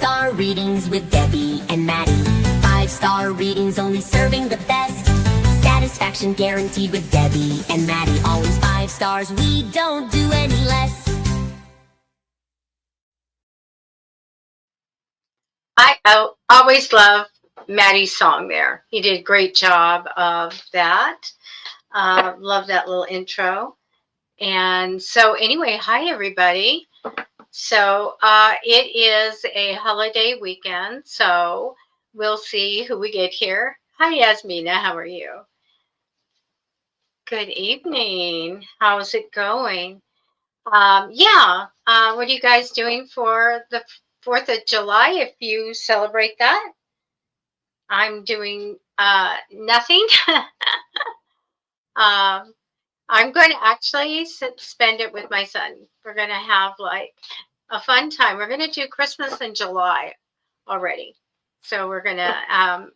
5-star readings with Debbie and Matty. 5-star readings only serving the best. Satisfaction guaranteed with Debbie and Matty. Always 5 stars, we don't do any less. I always love Matty's song there. He did a great job of that. Love that little intro. And so anyway, hi everybody. So it is a holiday weekend, so we'll see who we get here. Hi Yasmina, how are you? Good evening. How's it going? What are you guys doing for the 4th of July if you celebrate that? I'm doing nothing. I'm going to actually spend it with my son. We're going to have like a fun time. We're going to do Christmas in July already. So we're going to,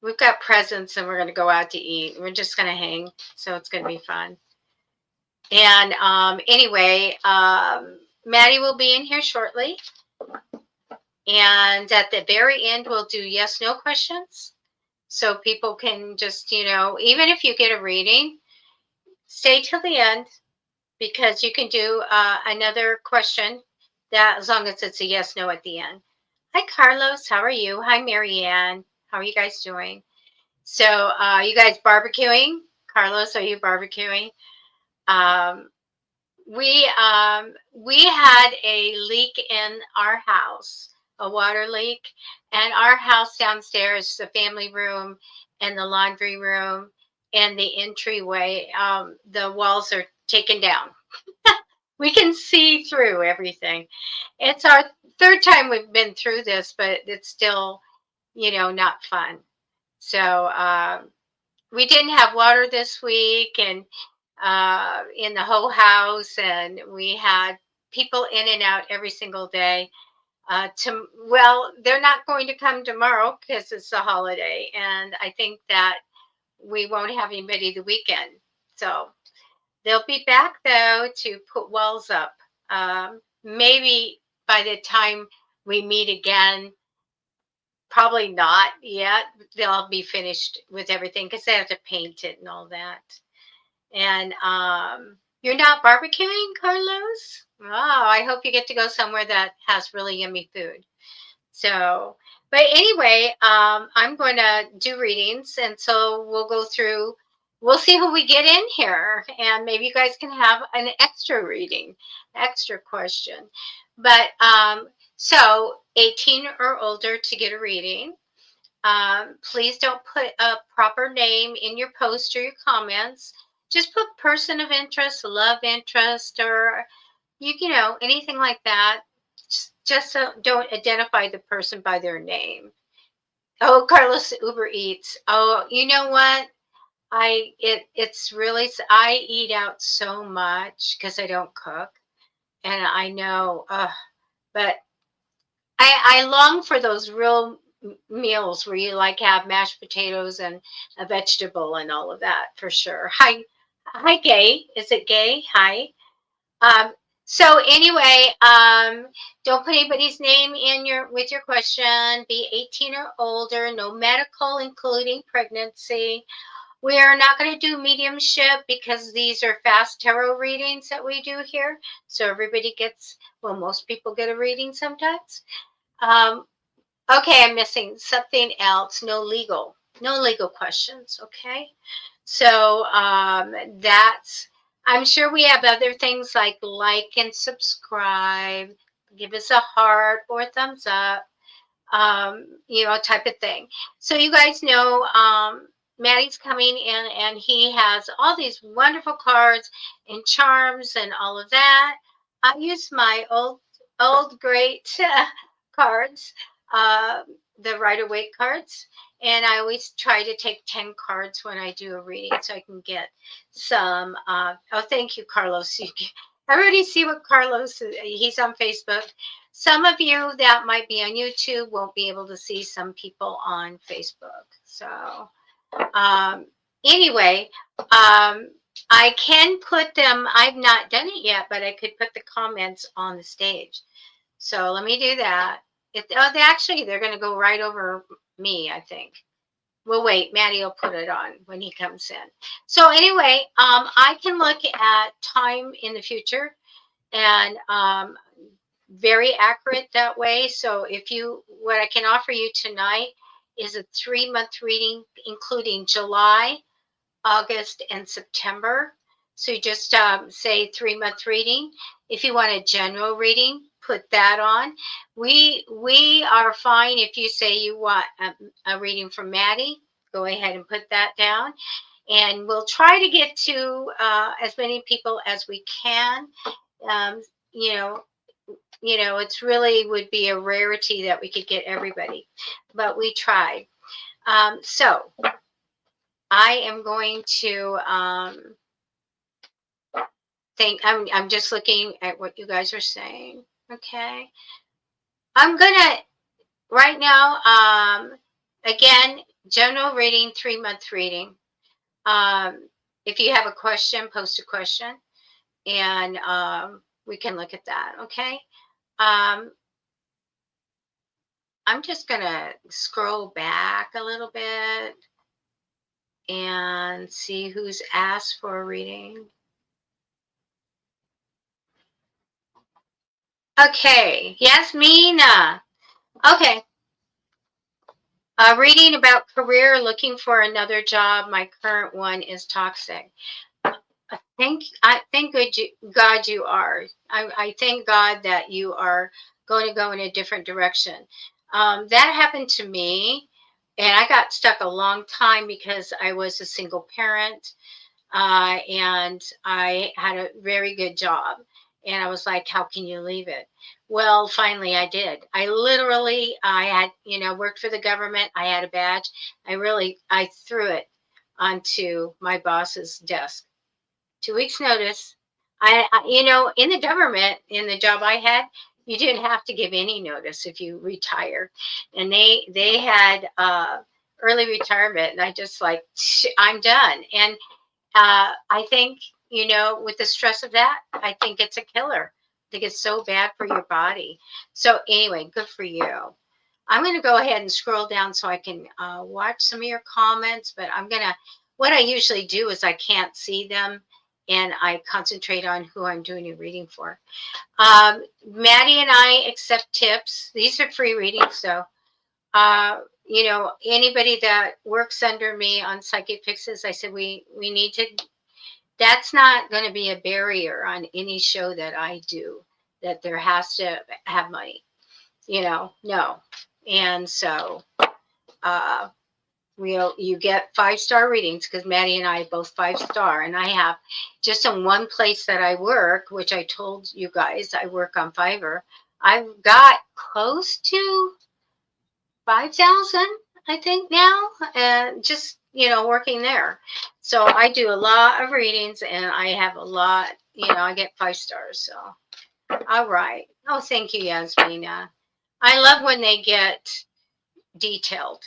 we've got presents and we're going to go out to eat. We're just going to hang. So it's going to be fun. And anyway, Matty will be in here shortly. And at the very end, we'll do yes, no questions. So people can just, even if you get a reading, stay till the end because you can do another question that as long as it's a yes, no at the end. Hi, Carlos. How are you? Hi, Marianne. How are you guys doing? So you guys barbecuing? Carlos, are you barbecuing? We had a leak in our house, a water leak, and our house downstairs, the family room and the laundry room and the entryway, the walls are taken down. We can see through everything. It's our 3rd time we've been through this, but it's still, not fun. So we didn't have water this week and in the whole house, and we had people in and out every single day. They're not going to come tomorrow because it's a holiday, and I think that we won't have anybody the weekend. So they'll be back though to put walls up. Maybe by the time we meet again, probably not yet. They'll be finished with everything because they have to paint it and all that. And you're not barbecuing, Carlos? Wow, I hope you get to go somewhere that has really yummy food. So, but anyway, I'm going to do readings, and so we'll go through, we'll see who we get in here, and maybe you guys can have an extra reading, extra question. But so 18 or older to get a reading. Please don't put a proper name in your post or your comments. Just put person of interest, love interest, or anything like that. Just don't identify the person by their name. Oh, Carlos, Uber Eats. Oh, you know what? It's really, I eat out so much because I don't cook, and I know, but I long for those real meals where you like have mashed potatoes and a vegetable and all of that for sure. Hi, Gay. Is it Gay? Hi. So anyway, don't put anybody's name in with your question. Be 18 or older. No medical, including pregnancy. We are not going to do mediumship because these are fast tarot readings that we do here. So everybody gets, most people get a reading sometimes. Okay, I'm missing something else. No legal questions. Okay. So that's, I'm sure we have other things like and subscribe, give us a heart or a thumbs up, type of thing. So you guys know Matty's coming in and he has all these wonderful cards and charms and all of that. I use my old great cards, the Rider-Waite cards. And I always try to take 10 cards when I do a reading so I can get some. Thank you, Carlos. Everybody see what Carlos, he's on Facebook. Some of you that might be on YouTube won't be able to see some people on Facebook. So anyway, I can put them, I've not done it yet, but I could put the comments on the stage. So let me do that. Actually, they're going to go right over me, I think. Well, wait, Matty will put it on when he comes in. So anyway, I can look at time in the future, and very accurate that way. So what I can offer you tonight is a 3-month reading, including July, August, and September. So you just say 3-month reading. If you want a general reading, put that on. We are fine if you say you want a reading from Matty. Go ahead and put that down, and we'll try to get to as many people as we can. Um, you know, it's really would be a rarity that we could get everybody, but we tried. So I am going to think. I'm just looking at what you guys are saying. Okay, I'm gonna right now. Again, general reading, 3-month reading. If you have a question, post a question, and we can look at that. Okay. I'm just gonna scroll back a little bit and see who's asked for a reading. Okay, Yasmina. Okay. Reading about career, looking for another job. My current one is toxic. I thank God you are. I thank God that you are going to go in a different direction. That happened to me, and I got stuck a long time because I was a single parent, and I had a very good job. And I was like, how can you leave it? Well, finally I did. I had, worked for the government. I had a badge. I threw it onto my boss's desk. 2 weeks notice. In the government, in the job I had, you didn't have to give any notice if you retire. And they had early retirement, and I just like, I'm done. And I think, with the stress of that, I think it's a killer. I think it's so bad for your body. So anyway, good for you. I'm going to go ahead and scroll down so I can watch some of your comments, but what I usually do is I can't see them, and I concentrate on who I'm doing a reading for. Matty and I accept tips. These are free readings, so anybody that works under me on Psychic Fixes, I said we need to. That's not going to be a barrier on any show that I do. That there has to have money, no. And so you get 5-star readings because Matty and I both 5-star, and I have just in one place that I work, which I told you guys I work on Fiverr. I've got close to 5,000, I think now, and just working there. So I do a lot of readings, and I have a lot. I get 5 stars. So all right. Oh, thank you, Yasmina. I love when they get detailed.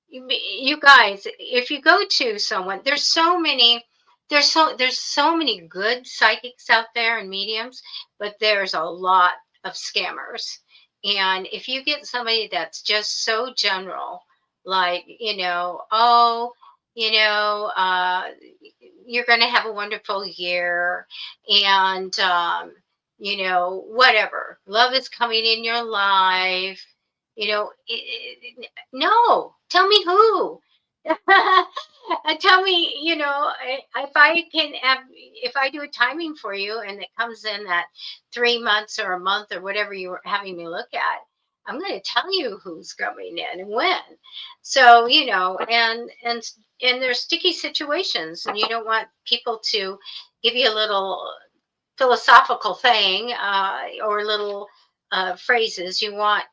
You guys, if you go to someone, there's so many good psychics out there and mediums, but there's a lot of scammers. And if you get somebody that's just so general, like, you're going to have a wonderful year, and whatever, love is coming in your life, no, tell me who. Tell me, if I do a timing for you and it comes in at 3 months or a month or whatever you were having me look at, I'm going to tell you who's coming in and when. So, and there's sticky situations, and you don't want people to give you a little philosophical thing or little phrases. You want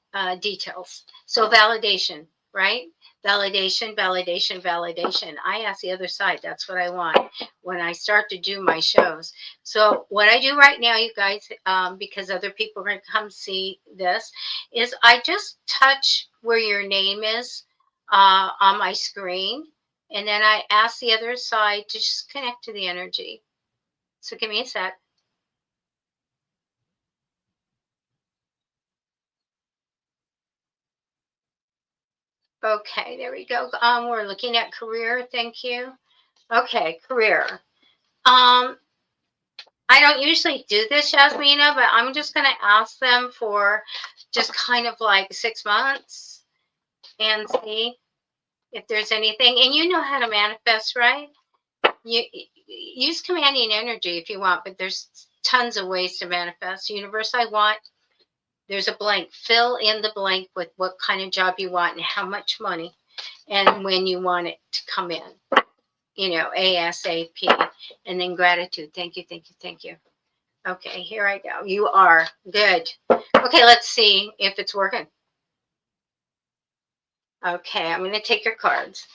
details. So validation, right? Validation, validation, validation. I ask the other side. That's what I want when I start to do my shows. So what I do right now, you guys, because other people are going to come see this, is I just touch where your name is on my screen. And then I ask the other side to just connect to the energy. So give me a sec. Okay, there we go. We're looking at career. Thank you. Okay, career. I don't usually do this, Yasmina, but I'm just going to ask them for just kind of like 6 months and see if there's anything. And you know how to manifest, right? You use commanding energy if you want, but there's tons of ways to manifest. Universe, I want. There's a blank. Fill in the blank with what kind of job you want and how much money and when you want it to come in. ASAP. And then gratitude. Thank you, thank you, thank you. Okay, here I go. You are. Good. Okay, let's see if it's working. Okay, I'm going to take your cards.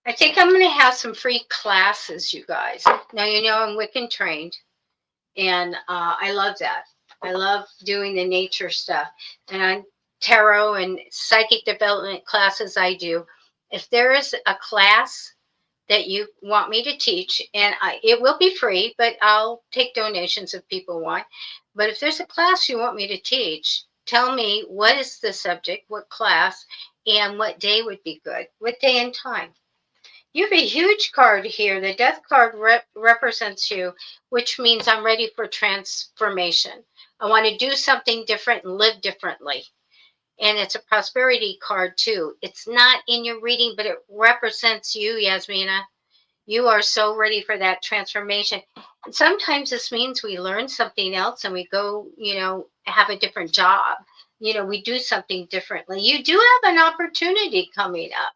I think I'm going to have some free classes, you guys. Now, I'm Wiccan trained, and I love that. I love doing the nature stuff. And tarot and psychic development classes I do. If there is a class that you want me to teach, and it will be free, but I'll take donations if people want. But if there's a class you want me to teach, tell me what is the subject, what class, and what day would be good, what day and time. You have a huge card here. The death card represents you, which means I'm ready for transformation. I want to do something different and live differently. And it's a prosperity card too. It's not in your reading, but it represents you, Yasmina. You are so ready for that transformation. And sometimes this means we learn something else and we go, have a different job. We do something differently. You do have an opportunity coming up.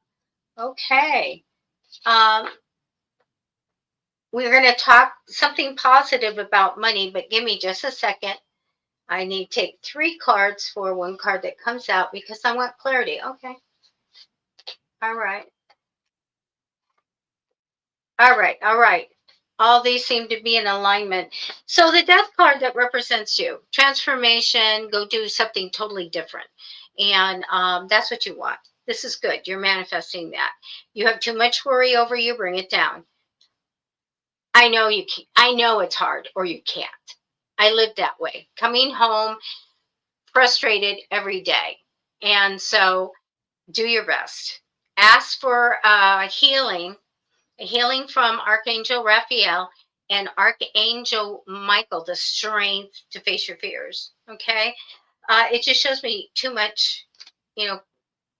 Okay. We're going to talk something positive about money, but give me just a second. I need to take 3 cards for one card that comes out because I want clarity. Okay. All right. All right. All right. All these seem to be in alignment. So the death card that represents you, transformation, go do something totally different. And that's what you want. This is good. You're manifesting that. You have too much worry over you, bring it down. I know you can, I know it's hard or you can't. I live that way. Coming home frustrated every day. And so do your best. Ask for healing, a healing from Archangel Raphael and Archangel Michael, the strength to face your fears. Okay. It just shows me too much,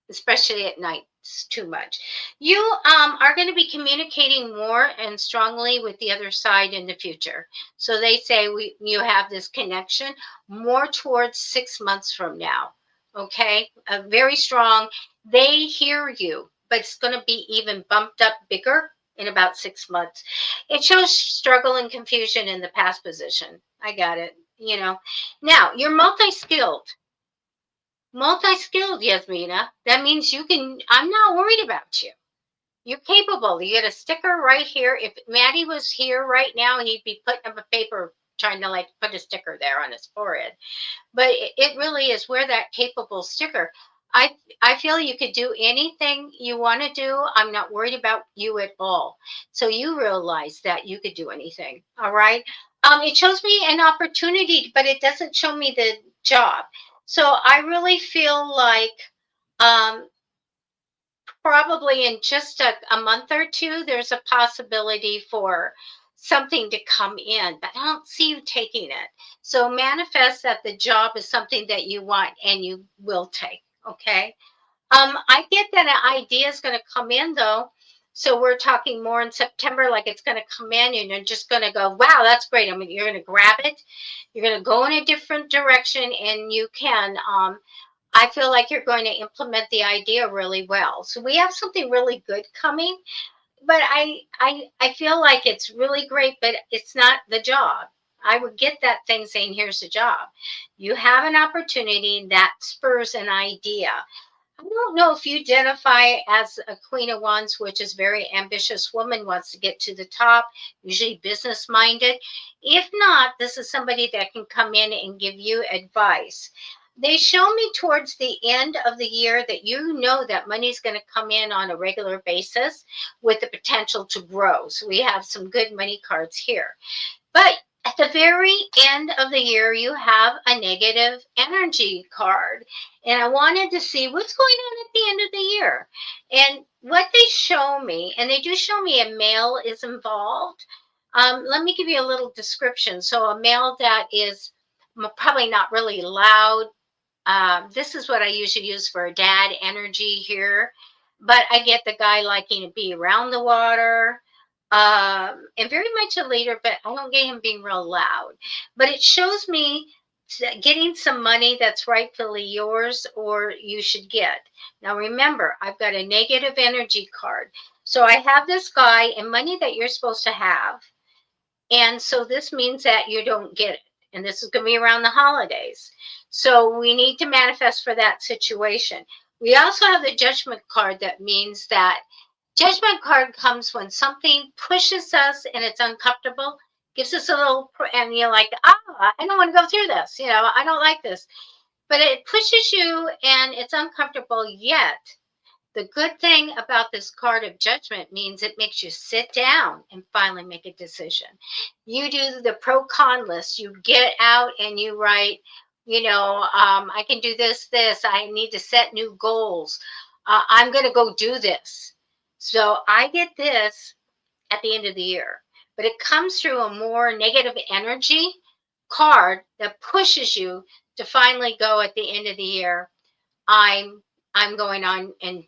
especially at night. It's too much. You are going to be communicating more and strongly with the other side in the future. So they say you have this connection more towards 6 months from now. Okay, very strong. They hear you, but it's going to be even bumped up bigger in about 6 months. It shows struggle and confusion in the past position. I got it. Now you're multi-skilled, Yasmina. That means I'm not worried about you. You're capable. You get a sticker right here. If Matty was here right now, he'd be putting up a paper trying to put a sticker there on his forehead. But it really is wear that capable sticker. I feel you could do anything you want to do. I'm not worried about you at all. So you realize that you could do anything. All right. It shows me an opportunity, but it doesn't show me the job. So I really feel like probably in just a month or two, there's a possibility for something to come in, but I don't see you taking it. So manifest that the job is something that you want and you will take. Okay. I get that an idea is going to come in though. So we're talking more in September, like it's going to come in and you're just going to go, wow, that's great. You're going to grab it. You're going to go in a different direction and you can, I feel like you're going to implement the idea really well. So we have something really good coming, but I feel like it's really great, but it's not the job. I would get that thing saying, here's the job. You have an opportunity that spurs an idea. I don't know if you identify as a Queen of Wands, which is very ambitious woman, wants to get to the top, usually business minded. If not, this is somebody that can come in and give you advice. They show me towards the end of the year that you know that money's going to come in on a regular basis with the potential to grow. So we have some good money cards here. But at the very end of the year, you have a negative energy card. And I wanted to see what's going on at the end of the year. And what they show me, and they do show me a male is involved. Let me give you a little description. So a male that is probably not really loud. This is what I usually use for a dad energy here. But I get the guy liking to be around the water, and very much a leader, but I don't get him being real loud. But it shows me getting some money that's rightfully yours or you should get. Now remember, I've got a negative energy card. So I have this guy and money that you're supposed to have. And so this means that you don't get it. And this is going to be around the holidays. So we need to manifest for that situation. We also have the judgment card that means that judgment card comes when something pushes us and it's uncomfortable, gives us a little, and you're like, I don't want to go through this. I don't like this. But it pushes you and it's uncomfortable, yet the good thing about this card of judgment means it makes you sit down and finally make a decision. You do the pro con list. You get out and you write, I can do this. I need to set new goals. I'm going to go do this. So I get this at the end of the year, but it comes through a more negative energy card that pushes you to finally go at the end of the year. I'm going on and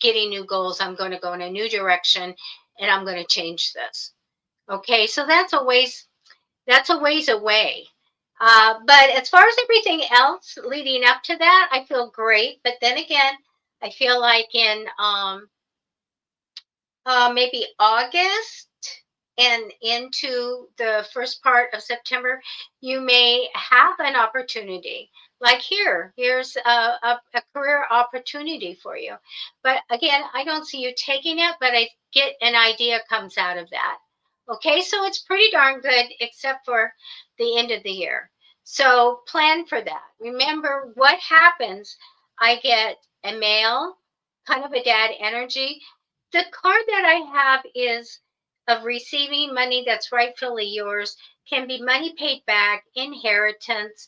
getting new goals. I'm going to go in a new direction and I'm going to change this. Okay, so that's a ways away. But as far as everything else leading up to that, I feel great. But then again, I feel like in maybe August and into the first part of September, you may have an opportunity. Like here's a career opportunity for you. But again, I don't see you taking it, but I get an idea comes out of that. Okay, so it's pretty darn good, except for the end of the year. So plan for that. Remember what happens. I get a male, kind of a dad energy. The card that I have is of receiving money that's rightfully yours, can be money paid back, inheritance,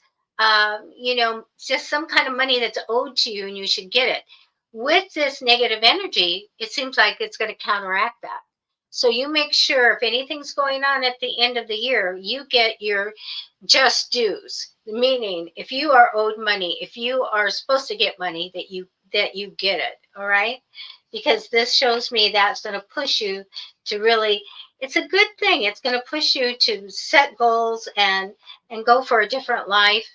just some kind of money that's owed to you and you should get it. With this negative energy, it seems like it's going to counteract that. So you make sure if anything's going on at the end of the year, you get your just dues. Meaning, if you are owed money, if you are supposed to get money, that you get it. All right, because this shows me that's going to push you to really. It's a good thing. It's going to push you to set goals and go for a different life.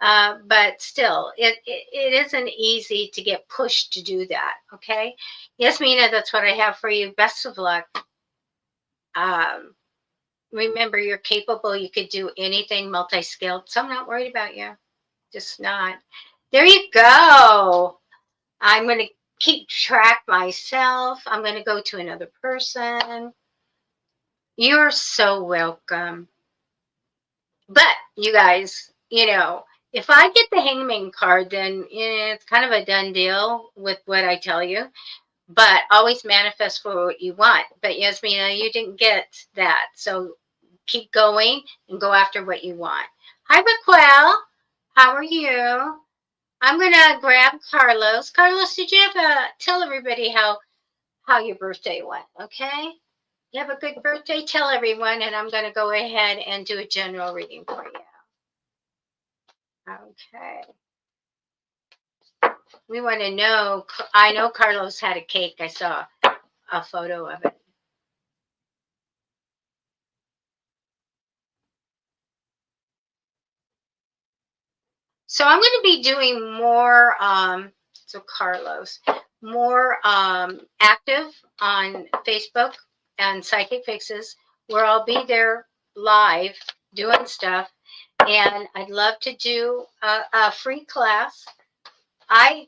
But still, it isn't easy to get pushed to do that. Okay, yes, Mina, that's what I have for you. Best of luck. Remember, you're capable. You could do anything, multi-skilled. So I'm not worried about you. Just not. There you go. I'm going to keep track myself. I'm going to go to another person. You're so welcome. But you guys, if I get the hangman card, then it's kind of a done deal with what I tell you. But always manifest for what you want. But Yasmina, you didn't get that. So keep going and go after what you want. Hi, Raquel. How are you? I'm going to grab Carlos. Carlos, did you have tell everybody how your birthday went, okay? You have a good birthday. Tell everyone, and I'm going to go ahead and do a general reading for you. Okay. We want to know. I know Carlos had a cake. I saw a photo of it. So I'm going to be doing more, so Carlos, more active on Facebook and Psychic Fixes, where I'll be there live doing stuff. And I'd love to do a free class. I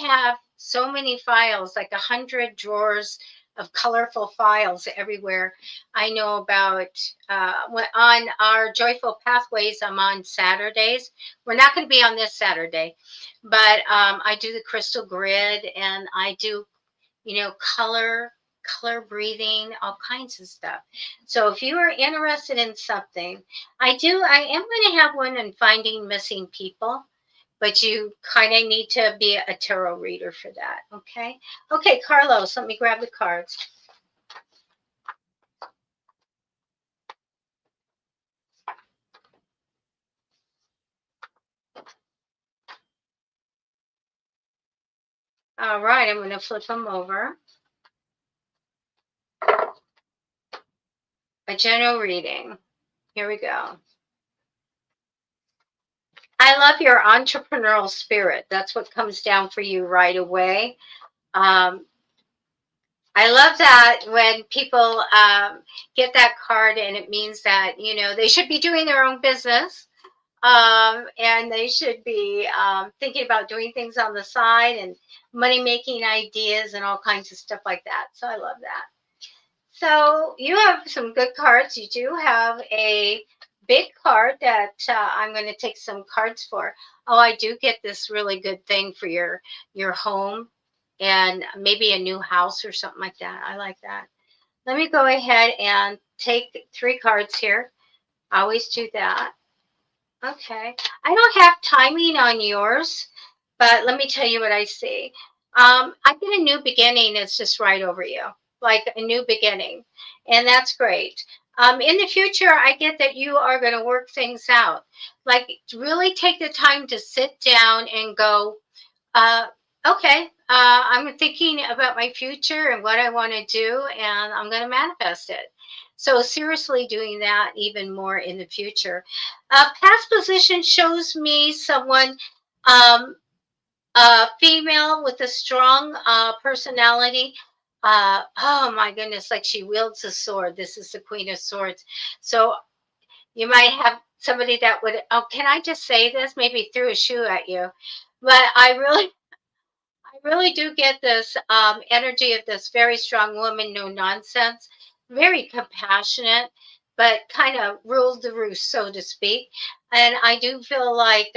have so many files, like 100 drawers of colorful files everywhere. I know about on our Joyful Pathways, I'm on Saturdays. We're not going to be on this Saturday, but I do the crystal grid, and I do, color breathing, all kinds of stuff. So if you are interested in something, I am going to have one on finding missing people, but you kind of need to be a tarot reader for that. Okay, Carlos, let me grab the cards. All right, I'm going to flip them over. A general reading. Here we go. I love your entrepreneurial spirit. That's what comes down for you right away. I love that when people get that card, and it means that, they should be doing their own business, and they should be thinking about doing things on the side and money-making ideas and all kinds of stuff like that. So I love that. So you have some good cards. You do have a big card that I'm going to take some cards for. Oh, I do get this really good thing for your home and maybe a new house or something like that. I like that. Let me go ahead and take 3 cards here. I always do that. Okay. I don't have timing on yours, but let me tell you what I see. I get a new beginning. It's just right over you, like a new beginning. And that's great. In the future, I get that you are going to work things out. Like, really take the time to sit down and go, okay, I'm thinking about my future and what I want to do, and I'm going to manifest it. So seriously doing that even more in the future. Past position shows me someone, female with a strong personality. Oh my goodness, like she wields a sword. This is the Queen of Swords. So you might have somebody that would, oh, can I just say this? Maybe threw a shoe at you. But I really do get this energy of this very strong woman, no nonsense, very compassionate, but kind of ruled the roost, so to speak. And I do feel like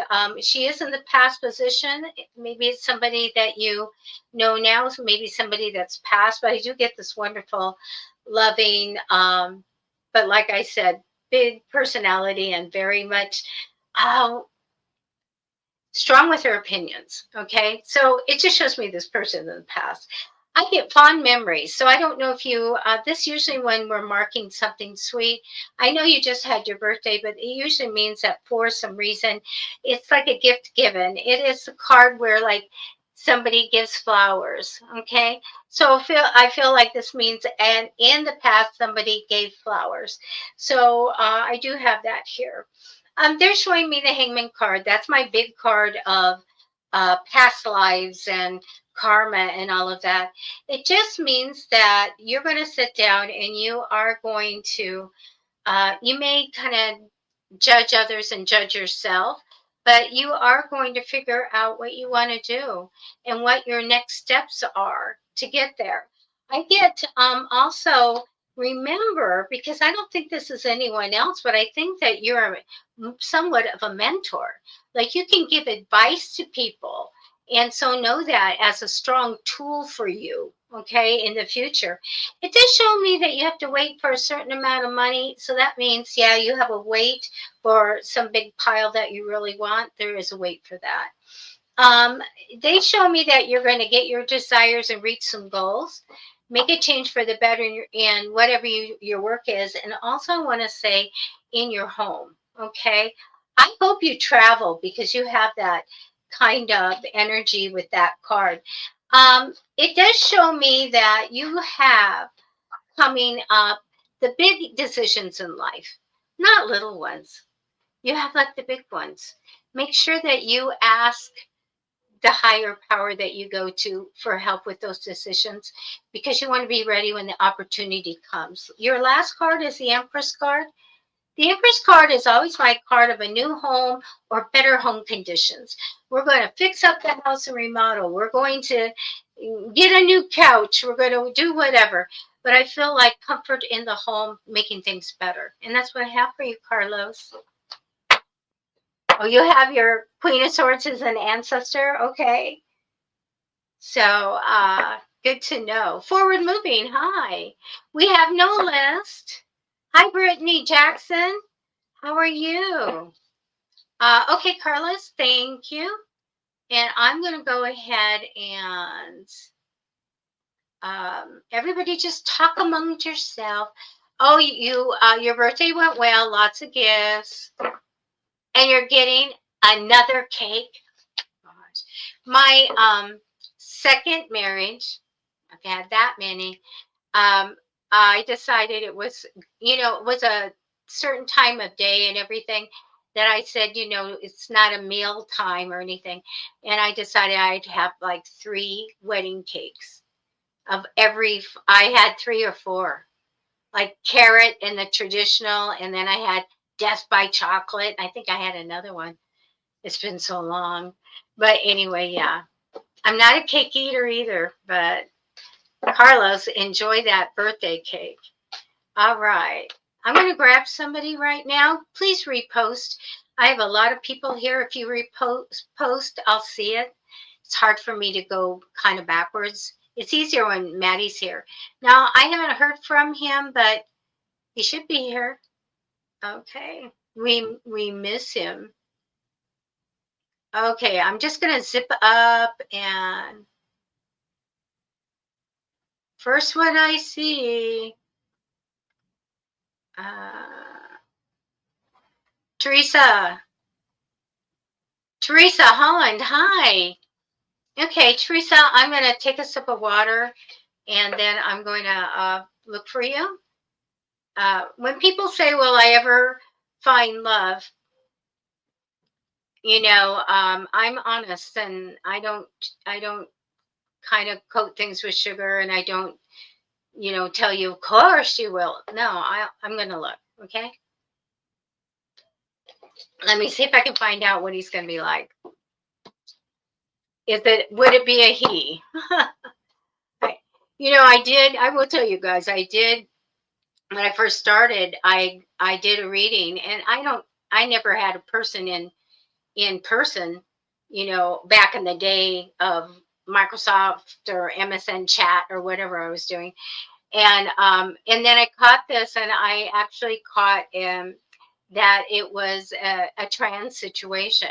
she is in the past position. Maybe it's somebody that you know now, so maybe somebody that's past, but I do get this wonderful, loving, but like I said, big personality and very much. Uh, Strong with her opinions. Okay. So it just shows me this person in the past. I get fond memories. So I don't know if you, this usually when we're marking something sweet. I know you just had your birthday, but it usually means that for some reason, it's like a gift given. It is a card where like somebody gives flowers. Okay. So I feel like this means, and in the past, somebody gave flowers. So I do have that here. They're showing me the Hangman card. That's my big card of past lives and karma and all of that. It just means that you're going to sit down and you are going to, you may kind of judge others and judge yourself, but you are going to figure out what you want to do and what your next steps are to get there. I get also remember, because I don't think this is anyone else, but I think that you're somewhat of a mentor. Like you can give advice to people. And so know that as a strong tool for you, okay, in the future. It does show me that you have to wait for a certain amount of money. So that means, yeah, you have a wait for some big pile that you really want. There is a wait for that. Um, they show me that you're going to get your desires and reach some goals, make a change for the better in whatever your work is. And also, I want to say in your home, okay? I hope you travel because you have that kind of energy with that card. It does show me that you have coming up the big decisions in life, not little ones. You have like the big ones. Make sure that you ask the higher power that you go to for help with those decisions because you want to be ready when the opportunity comes. Your last card is the Empress card. The Empress card is always my card of a new home or better home conditions. We're going to fix up the house and remodel. We're going to get a new couch. We're going to do whatever. But I feel like comfort in the home, making things better. And that's what I have for you, Carlos. Oh, you have your Queen of Swords as an ancestor? Okay. So, good to know. Forward moving. Hi. We have no list. Hi, Brittany Jackson. How are you? Okay, Carlos, thank you. And I'm going to go ahead and everybody just talk amongst yourself. Oh, your birthday went well, lots of gifts, and you're getting another cake. Gosh. My second marriage, I've had that many. Um, I decided it was, it was a certain time of day and everything that I said, it's not a meal time or anything. And I decided I'd have like 3 wedding cakes of I had 3 or 4, like carrot and the traditional. And then I had death by chocolate. I think I had another one. It's been so long. But anyway, yeah, I'm not a cake eater either, but Carlos, enjoy that birthday cake. All right. I'm going to grab somebody right now. Please repost. I have a lot of people here. If you repost, I'll see it. It's hard for me to go kind of backwards. It's easier when Matty's here. Now, I haven't heard from him, but he should be here. Okay. We miss him. Okay, I'm just going to zip up, and first one I see, Teresa Holland, hi. Okay, Teresa, I'm going to take a sip of water, and then I'm going to look for you. When people say, will I ever find love? I'm honest, and I don't kind of coat things with sugar, and I don't, tell you, of course you will. No, I'm going to look, okay? Let me see if I can find out what he's going to be like. Would it be a he? I will tell you guys, when I first started, I did a reading, and I never had a person in person, back in the day of Microsoft or MSN chat or whatever I was doing. And then I caught this, and I actually caught that it was a trans situation.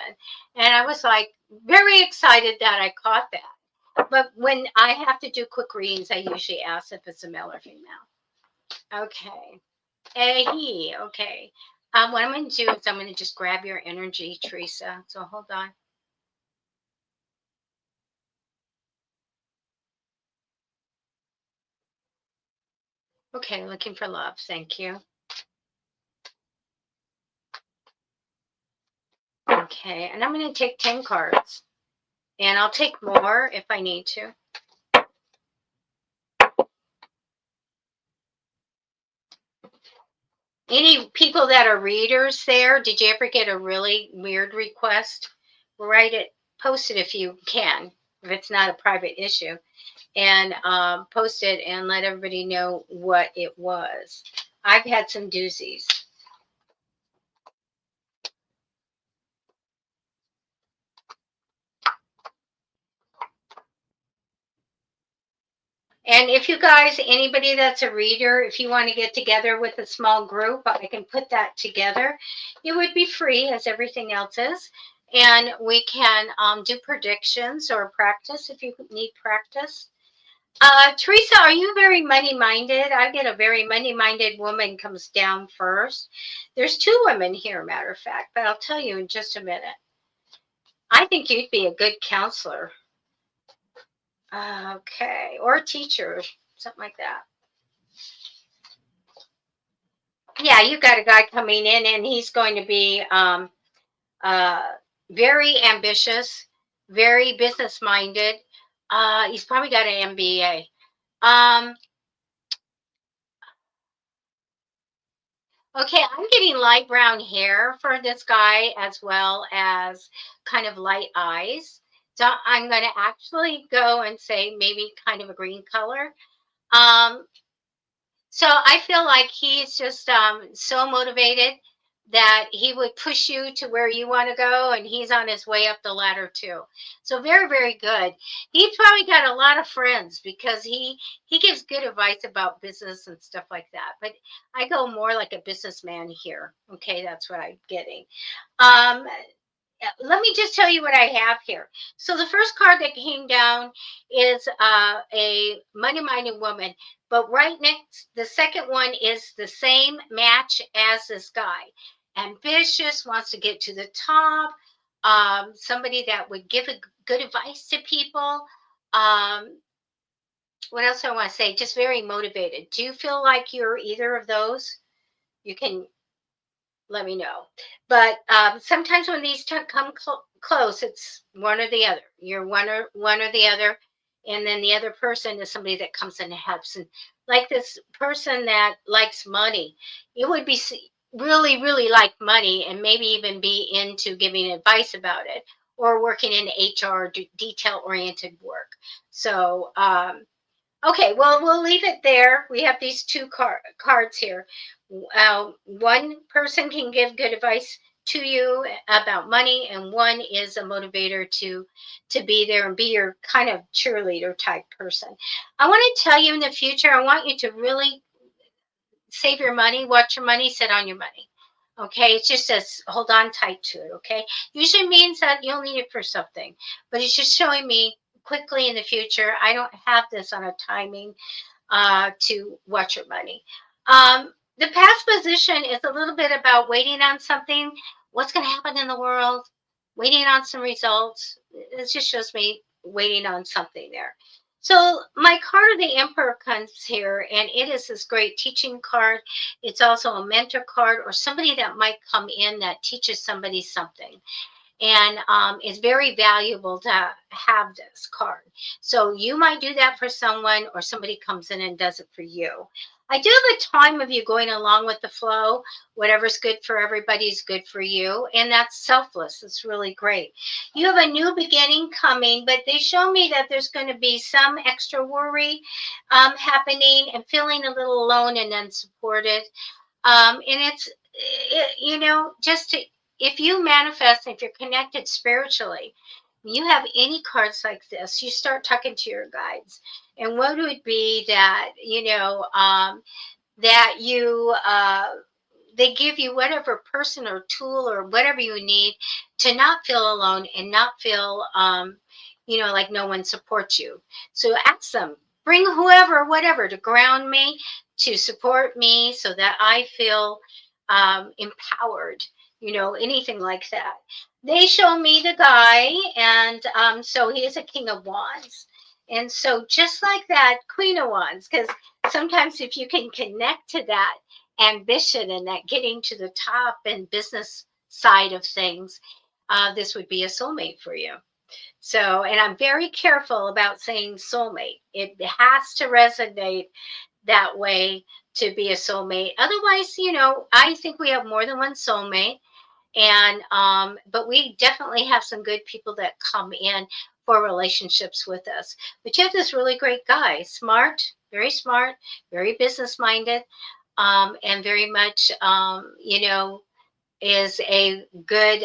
And I was like very excited that I caught that. But when I have to do quick readings, I usually ask if it's a male or female. Okay. He. Okay. What I'm going to do is I'm going to just grab your energy, Teresa. So hold on. Okay, looking for love. Thank you. Okay, and I'm going to take 10 cards. And I'll take more if I need to. Any people that are readers there, did you ever get a really weird request? Write it, post it if you can, if it's not a private issue. And post it and let everybody know what it was. I've had some doozies. And if you guys, anybody that's a reader, if you want to get together with a small group, I can put that together. It would be free, as everything else is. And we can do predictions or practice if you need practice. Teresa, are you very money-minded? I get a very money-minded woman comes down first. There's 2 women here, matter of fact, but I'll tell you in just a minute. I think you'd be a good counselor. Okay, or a teacher, something like that. Yeah, you got a guy coming in, and he's going to be very ambitious, very business-minded. He's probably got an MBA. Okay, I'm getting light brown hair for this guy, as well as kind of light eyes. So I'm going to actually go and say maybe kind of a green color. Um, so I feel like he's just so motivated that he would push you to where you want to go, and he's on his way up the ladder too. So very, very good. He's probably got a lot of friends because he gives good advice about business and stuff like that. But I go more like a businessman here. Okay, that's what I'm getting. Um, Let me just tell you what I have here. So the first card that came down is a money-minded woman, but right next, the second one is the same match as this guy. Ambitious, wants to get to the top. Somebody that would give good advice to people. Um, what else I want to say? Just very motivated. Do you feel like you're either of those? You can let me know. But sometimes when these come close, it's one or the other. You're one or the other, and then the other person is somebody that comes in and helps. And like this person that likes money, it would be really, really like money, and maybe even be into giving advice about it or working in HR, detail oriented work. So okay, well, we'll leave it there. We have these two cards here. One person can give good advice to you about money, and one is a motivator to be there and be your kind of cheerleader type person. I want to tell you in the future, I want you to really save your money, watch your money, sit on your money. Okay, it just says hold on tight to it. Okay, usually means that you'll need it for something, but it's just showing me quickly in the future. I don't have this on a timing to watch your money. The past position is a little bit about waiting on something, what's going to happen in the world, waiting on some results. It just shows me waiting on something there. So my card of the Emperor comes here, and it is this great teaching card. It's also a mentor card or somebody that might come in that teaches somebody something, and it's very valuable to have this card. So you might do that for someone, or somebody comes in and does it for you. I do have a time of you going along with the flow. Whatever's good for everybody is good for you, and that's selfless. It's really great. You have a new beginning coming, but they show me that there's going to be some extra worry happening, and feeling a little alone and unsupported. And just to, if you manifest, if you're connected spiritually, when you have any cards like this, you start talking to your guides. And what would be that, that you, they give you whatever person or tool or whatever you need to not feel alone and not feel, like no one supports you. So ask them, bring whoever, whatever, to ground me, to support me so that I feel empowered, anything like that. They show me the guy, and so he is a King of Wands. And so just like that, Queen of Wands, because sometimes if you can connect to that ambition and that getting to the top and business side of things, this would be a soulmate for you. So, and I'm very careful about saying soulmate. It has to resonate that way to be a soulmate. Otherwise, I think we have more than one soulmate. And but we definitely have some good people that come in for relationships with us. But you have this really great guy, smart, very business minded, and very much is a good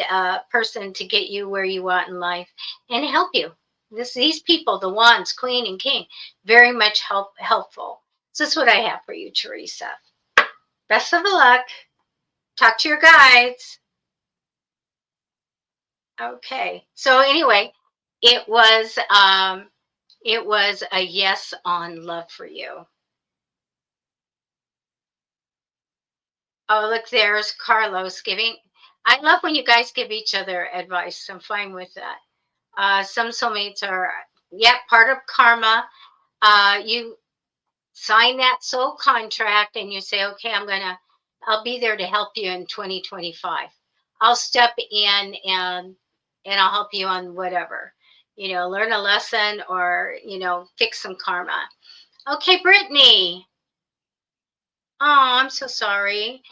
person to get you where you want in life and help you. These people, the wands, queen and king, very much helpful. So that's what I have for you, Teresa. Best of luck. Talk to your guides. Okay. So anyway, it was um, it was a yes on love for you. Oh, look, there's Carlos giving. I love when you guys give each other advice. I'm fine with that. Some soulmates are, yeah, part of karma. You sign that soul contract and you say, okay, I'll be there to help you in 2025. I'll step in and I'll help you on whatever, learn a lesson or, fix some karma. Okay, Brittany. Oh, I'm so sorry.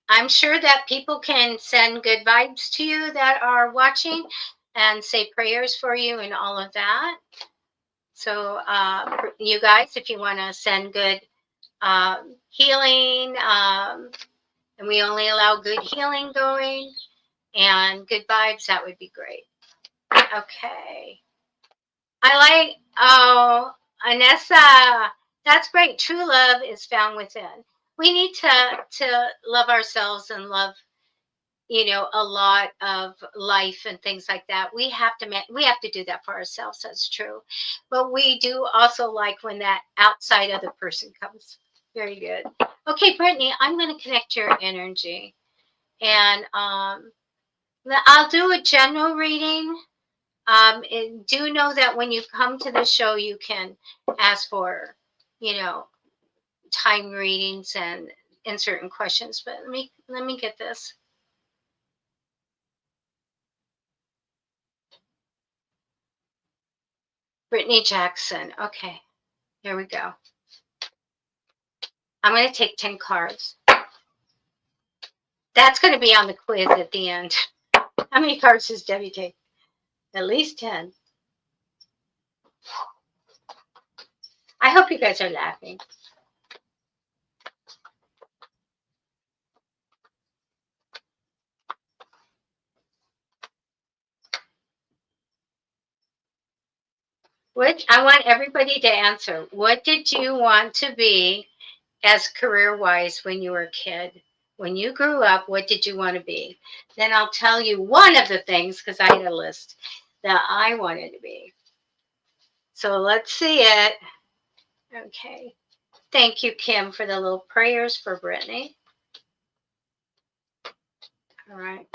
I'm sure that people can send good vibes to you that are watching. and say prayers for you and all of that. So you guys, if you want to send good healing, and we only allow good healing going and good vibes, that would be great. Okay. I like, oh, Anessa, that's great. True love is found within. We need to love ourselves and love, a lot of life and things like that. We have to do that for ourselves. That's true. But we do also like when that outside other person comes. Very good. Okay, Brittany, I'm going to connect your energy. And I'll do a general reading. And do know that when you come to the show, you can ask for, you know, time readings and certain questions. But let me get this. Brittany Jackson. Okay, here we go. I'm going to take 10 cards. That's going to be on the quiz at the end. How many cards does Debbie take? At least 10. I hope you guys are laughing. What I want everybody to answer. What did you want to be as career-wise when you were a kid? When you grew up, what did you want to be? Then I'll tell you one of the things, because I had a list that I wanted to be. So let's see it. Okay. Thank you, Kim, for the little prayers for Brittany. All right.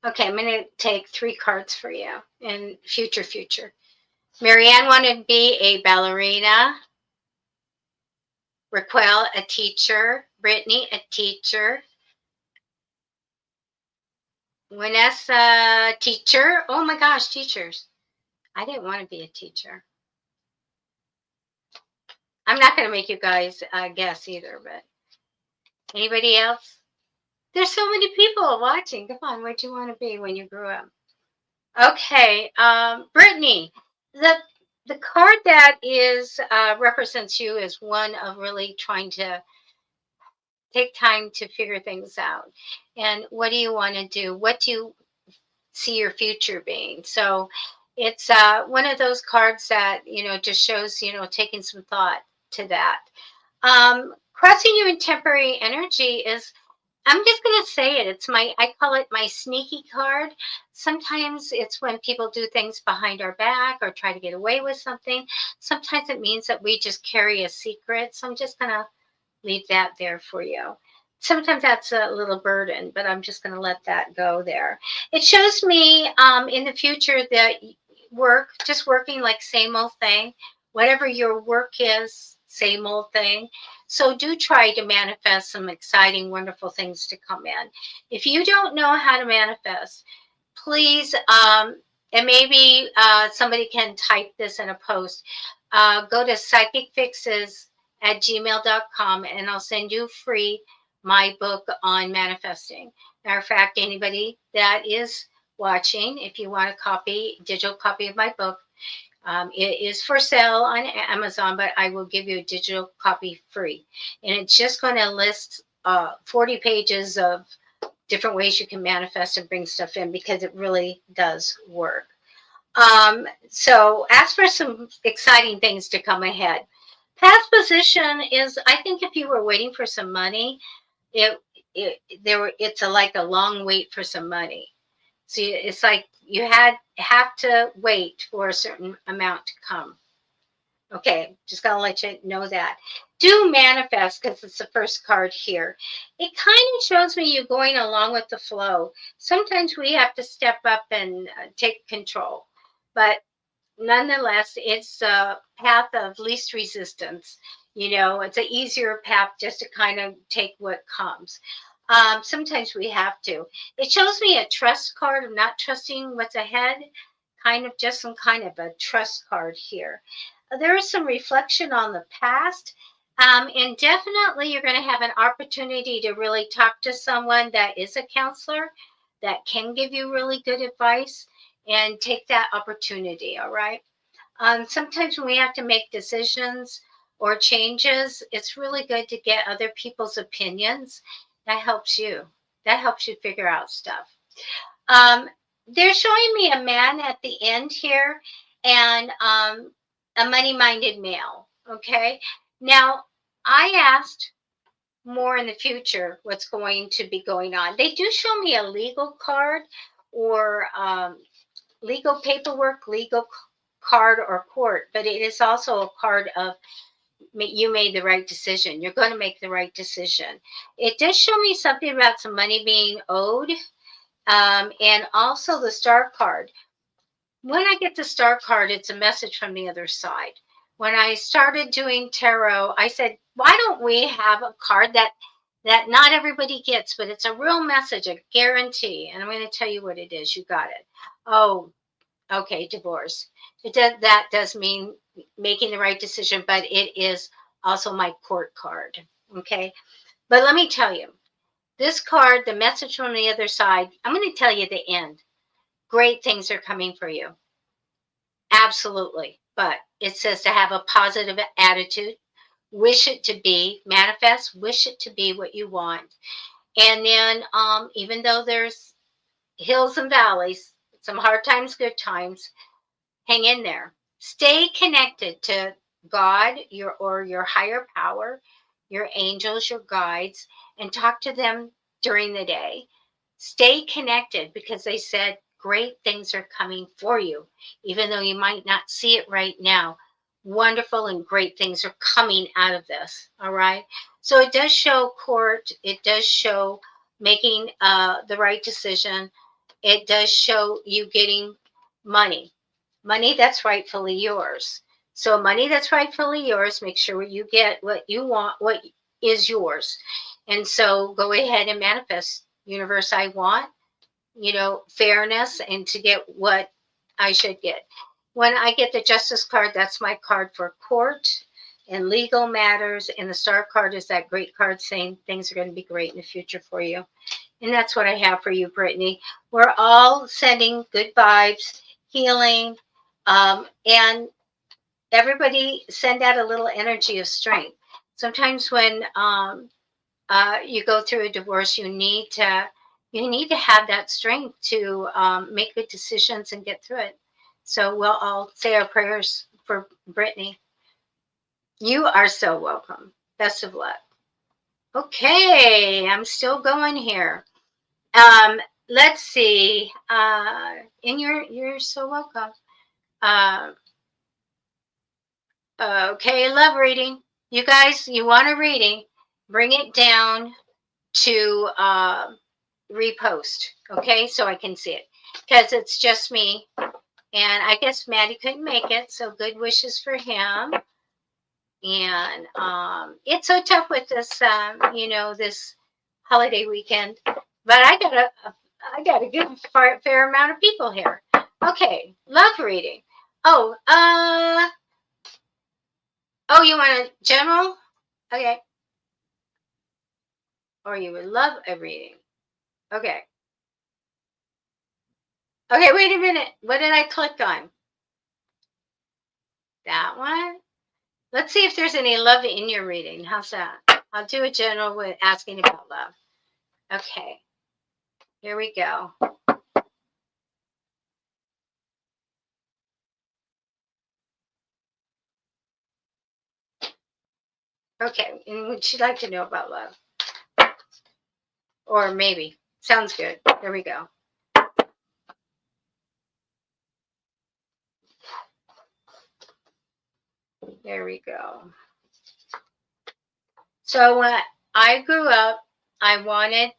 Okay, I'm going to take 3 cards for you in future. Marianne wanted to be a ballerina. Raquel, a teacher. Brittany, a teacher. Vanessa, teacher. Oh my gosh, teachers. I didn't want to be a teacher. I'm not going to make you guys guess either, but anybody else? There's so many people watching. Come on, what'd you want to be when you grew up? Okay, Brittany, the card that is represents you is one of really trying to take time to figure things out. And what do you want to do? What do you see your future being? So it's one of those cards that, just shows, taking some thought to that. Crossing you in temporary energy is, I'm just going to say it. I call it my sneaky card. Sometimes it's when people do things behind our back or try to get away with something. Sometimes it means that we just carry a secret. So I'm just going to leave that there for you. Sometimes that's a little burden, but I'm just going to let that go there. It shows me in the future that just working like same old thing, whatever your work is, same old thing. So do try to manifest some exciting, wonderful things to come in. If you don't know how to manifest, please, and maybe somebody can type this in a post, go to psychicfixes@gmail.com and I'll send you free my book on manifesting. Matter of fact, anybody that is watching, if you want a digital copy of my book, it is for sale on Amazon, but I will give you a digital copy free. And it's just going to list 40 pages of different ways you can manifest and bring stuff in, because it really does work. So ask for some exciting things to come ahead. Past position is, I think if you were waiting for some money, it's like a long wait for some money. So it's like you have to wait for a certain amount to come. Okay, just gotta let you know that. Do manifest, because it's the first card here. It kind of shows me you going along with the flow. Sometimes we have to step up and take control, but nonetheless, it's a path of least resistance. It's an easier path just to kind of take what comes. Sometimes we have to. It shows me a trust card of not trusting what's ahead, some kind of a trust card here. There is some reflection on the past. And definitely you're going to have an opportunity to really talk to someone that is a counselor that can give you really good advice, and take that opportunity. All right. Sometimes when we have to make decisions or changes, it's really good to get other people's opinions. That helps you. That helps you figure out stuff. Um, they're showing me a man at the end here, and a money-minded male. Okay. Now, I asked more in the future what's going to be going on. They do show me a legal card, or legal paperwork, legal card, or court, but it is also a card of you made the right decision. You're going to make the right decision. It does show me something about some money being owed, and also the star card. When I get the star card, it's a message from the other side. When I started doing tarot, I said, why don't we have a card that not everybody gets, but it's a real message, a guarantee. And I'm going to tell you what it is. You got it. Oh, okay, divorce. That does mean making the right decision, but it is also my court card. Okay. But let me tell you, this card, the message from the other side, I'm going to tell you the end. Great things are coming for you. Absolutely. But it says to have a positive attitude, wish it to be, manifest, wish it to be what you want. And then, even though there's hills and valleys, some hard times, good times, hang in there. Stay connected to God, your higher power, your angels, your guides, and talk to them during the day. Stay connected, because they said great things are coming for you, even though you might not see it right now. Wonderful and great things are coming out of this. All right. So it does show court. It does show making the right decision. It does show you getting money, money that's rightfully yours. So money that's rightfully yours, make sure you get what you want, what is yours. And so go ahead and manifest. Universe, I want, fairness, and to get what I should get. When I get the justice card, that's my card for court and legal matters. And the star card is that great card saying things are going to be great in the future for you. And that's what I have for you, Brittany. We're all sending good vibes, healing, and everybody send out a little energy of strength. Sometimes when you go through a divorce, you need to have that strength to make good decisions and get through it. So we'll all say our prayers for Brittany. You are so welcome. Best of luck. Okay, I'm still going here. Um, let's see. And you're so welcome. Uh, okay, love reading. You guys, you want a reading? Bring it down to repost, okay, so I can see it, because it's just me, and I guess Matty couldn't make it, so good wishes for him. And it's so tough with this, this holiday weekend, but I got a good fair amount of people here. Okay, love reading. Oh, you want a general? Okay. Or you would love a reading. Okay. Okay, wait a minute. What did I click on? That one? Let's see if there's any love in your reading. How's that? I'll do a general with asking about love. Okay. Here we go. Okay. And would you like to know about love? Or maybe. Sounds good. There we go. There we go. So when I grew up, I wanted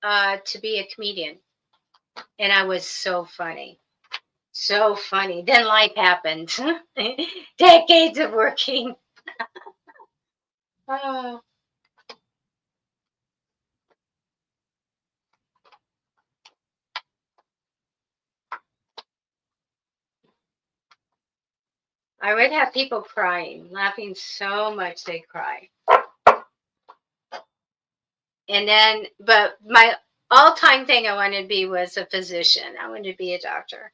to be a comedian. And I was so funny. So funny. Then life happened. Decades of working. Oh. I would have people crying, laughing so much they cry. And then, but my all-time thing I wanted to be was a physician. I wanted to be a doctor.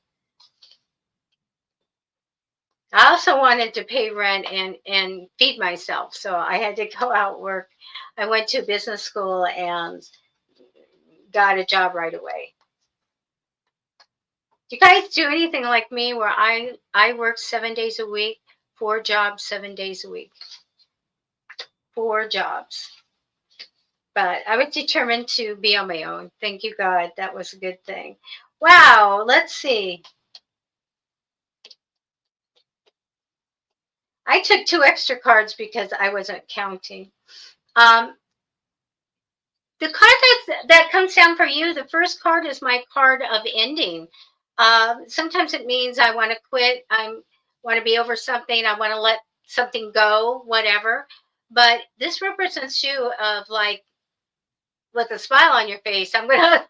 I also wanted to pay rent and feed myself, so I had to go out work. I went to business school and got a job right away. Do you guys do anything like me where I work 7 days a week, 4 jobs, 7 days a week, 4 jobs? But I was determined to be on my own. Thank you, God. That was a good thing. Wow. Let's see. I took 2 extra cards because I wasn't counting. Um, the card that comes down for you, the first card is my card of ending. Sometimes it means I want to quit. I want to be over something. I want to let something go, whatever. But this represents you of like with a smile on your face. I'm gonna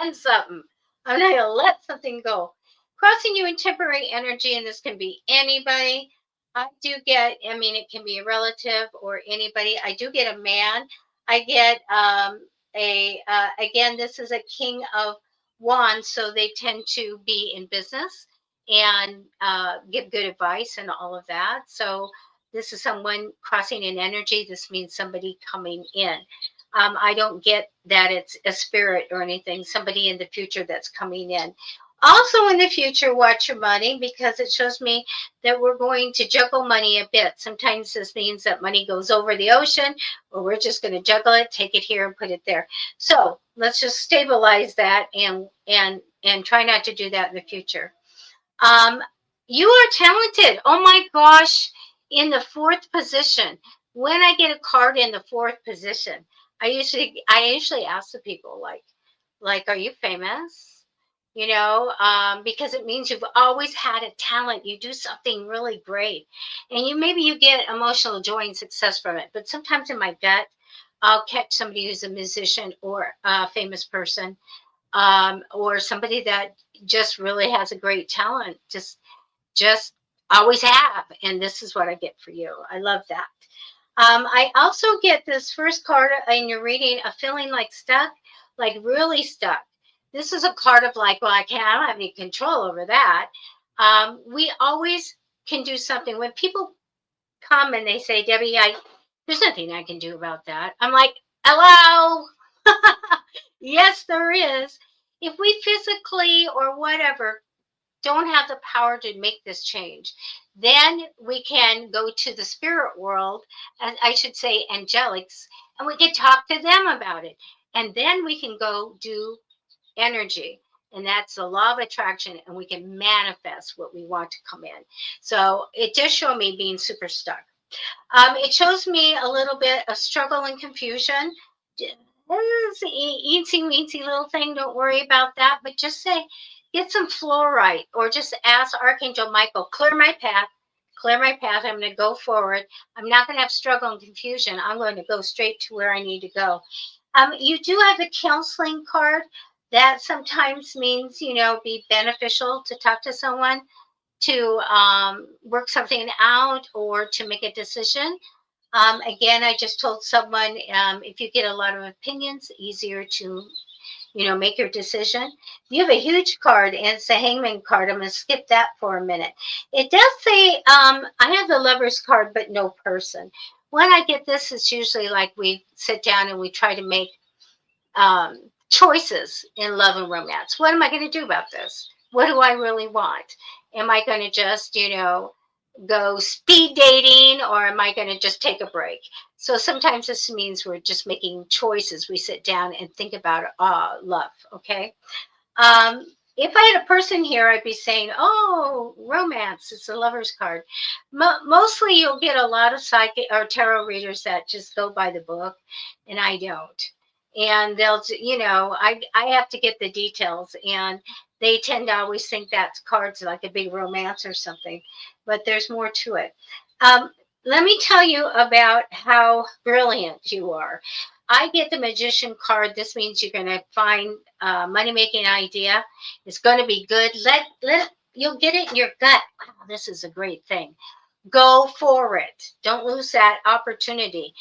end something. I'm not gonna let something go. Crossing you in temporary energy, and this can be anybody. I do get, I mean, it can be a relative or anybody. I do get a man. I get again, this is a king of wands, so they tend to be in business and give good advice and all of that. So this is someone crossing in energy. This means somebody coming in. I don't get that it's a spirit or anything, somebody in the future that's coming in. Also, in the future, watch your money because it shows me that we're going to juggle money a bit. Sometimes this means that money goes over the ocean, or we're just going to juggle it, take it here and put it there. So let's just stabilize that and try not to do that in the future. Um, you are talented. Oh my gosh, in the fourth position. When I get a card in the fourth position, I usually ask the people like, are you famous? Because it means you've always had a talent. You do something really great, and maybe you get emotional joy and success from it. But sometimes in my gut, I'll catch somebody who's a musician or a famous person, or somebody that just really has a great talent. Just always have, and this is what I get for you. I love that. I also get this first card in your reading, a feeling like stuck, like really stuck. This is a card of like, well, I don't have any control over that. We always can do something. When people come and they say, Debbie, there's nothing I can do about that. I'm like, hello. Yes, there is. If we physically or whatever don't have the power to make this change, then we can go to the spirit world, and I should say angelics, and we can talk to them about it. And then we can go do energy. And that's the law of attraction, and we can manifest what we want to come in. So it does show me being super stuck. It shows me a little bit of struggle and confusion. It's an eensy weensy little thing. Don't worry about that. But just say, get some fluorite, or just ask Archangel Michael, clear my path. Clear my path. I'm going to go forward. I'm not going to have struggle and confusion. I'm going to go straight to where I need to go. You do have a counseling card. That sometimes means, be beneficial to talk to someone, to work something out, or to make a decision. Again, I just told someone, if you get a lot of opinions, easier to, make your decision. You have a huge card, and it's a hangman card. I'm going to skip that for a minute. It does say, I have the lover's card, but no person. When I get this, it's usually like we sit down and we try to make choices in love and romance. What am I going to do about this? What do I really want? Am I going to just, go speed dating, or am I going to just take a break? So sometimes this means we're just making choices. We sit down and think about love. Okay. Um, if I had a person here, I'd be saying, oh, romance, it's a lover's card. Mostly you'll get a lot of psychic or tarot readers that just go by the book, and I don't. And they'll, I have to get the details, and they tend to always think that cards like a big romance or something, but there's more to it. Um, Let me tell you about how brilliant you are. I get the magician card. This means you're going to find a money making idea. It's going to be good. you'll get it in your gut. Wow, this is a great thing. Go for it. Don't lose that opportunity.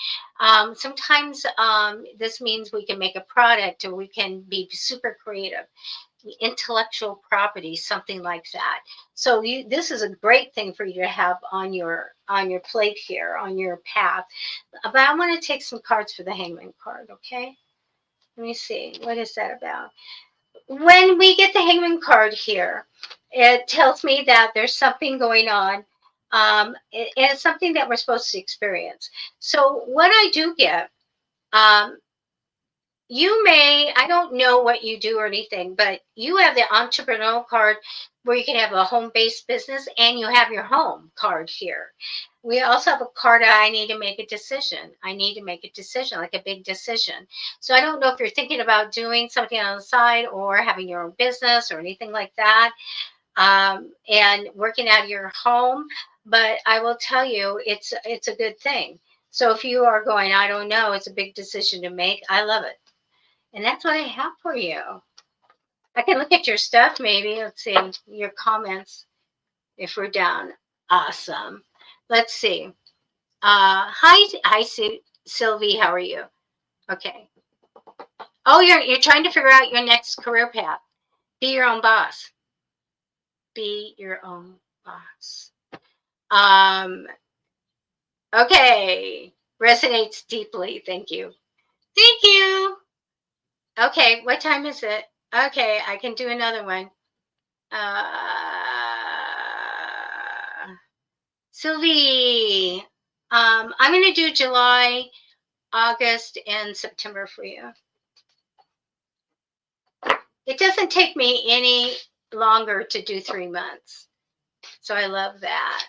Sometimes this means we can make a product or we can be super creative, intellectual property, something like that. So this is a great thing for you to have on your plate here, on your path. But I want to take some cards for the Hangman card, okay? Let me see. What is that about? When we get the Hangman card here, it tells me that there's something going on. And it's something that we're supposed to experience. So what I do get, um, you may, I don't know what you do or anything, but you have the entrepreneurial card where you can have a home-based business and you have your home card here. We also have a card I need to make a decision. I need to make a decision, like a big decision. So I don't know if you're thinking about doing something on the side or having your own business or anything like that, and working out of your home. But I will tell you, it's a good thing. So if you are going, I don't know, it's a big decision to make. I love it. And that's what I have for you. I can look at your stuff maybe. Let's see your comments if we're down. Awesome. Let's see. Hi, Sylvie. How are you? Okay. Oh, you're trying to figure out your next career path. Be your own boss. Be your own boss. Um. Okay. Resonates deeply. Thank you. Thank you. Okay. What time is it? Okay, I can do another one. Sylvie, I'm going to do July, August, and September for you. It doesn't take me any longer to do 3 months. So I love that.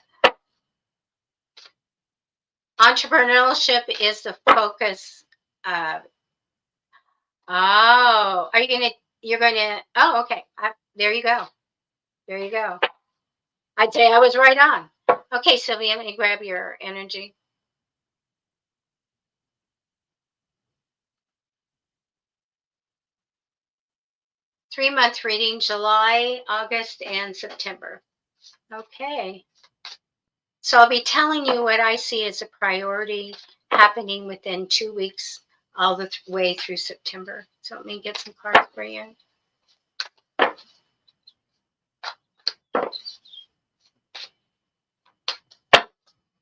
Entrepreneurship is the focus. Oh, you're going to, oh, okay. There you go. There you go. I'd say I was right on. Okay, Sylvie, I'm going to grab your energy. Three-month reading, July, August, and September. Okay. So I'll be telling you what I see as a priority happening within 2 weeks, all the way through September. So let me get some cards for you.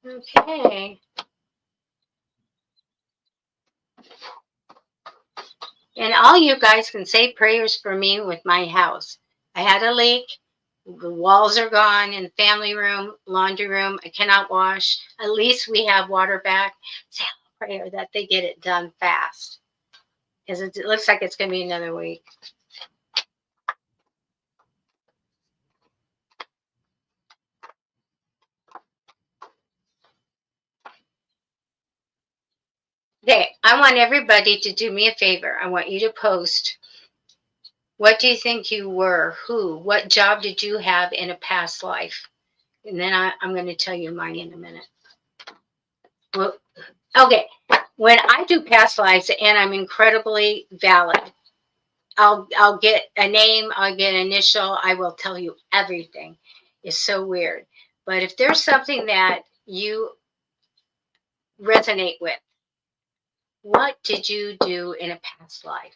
Okay. And all you guys can say prayers for me with my house. I had a leak. The walls are gone in the family room, laundry room. I cannot wash. At least we have water back. Say a prayer that they get it done fast, because it looks like it's going to be another week. Okay, I want everybody to do me a favor. I want you to post, what do you think you were? Who? What job did you have in a past life? And then I'm going to tell you mine in a minute. Well, okay. When I do past lives and I'm incredibly valid, I'll get a name, I'll get an initial, I will tell you everything. It's so weird. But if there's something that you resonate with, what did you do in a past life?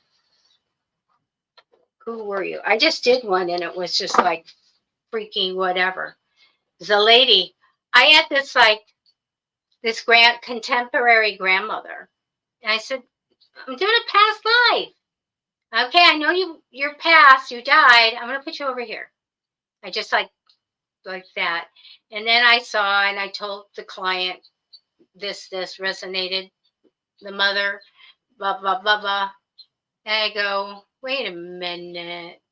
Who were you? I just did one and it was just like freaking whatever. There's a lady. I had this contemporary grandmother. And I said, I'm doing a past life. Okay, I know you're past, you died. I'm gonna put you over here. I just like that. And then I saw and I told the client this resonated, the mother, blah blah blah blah. And I go, wait a minute.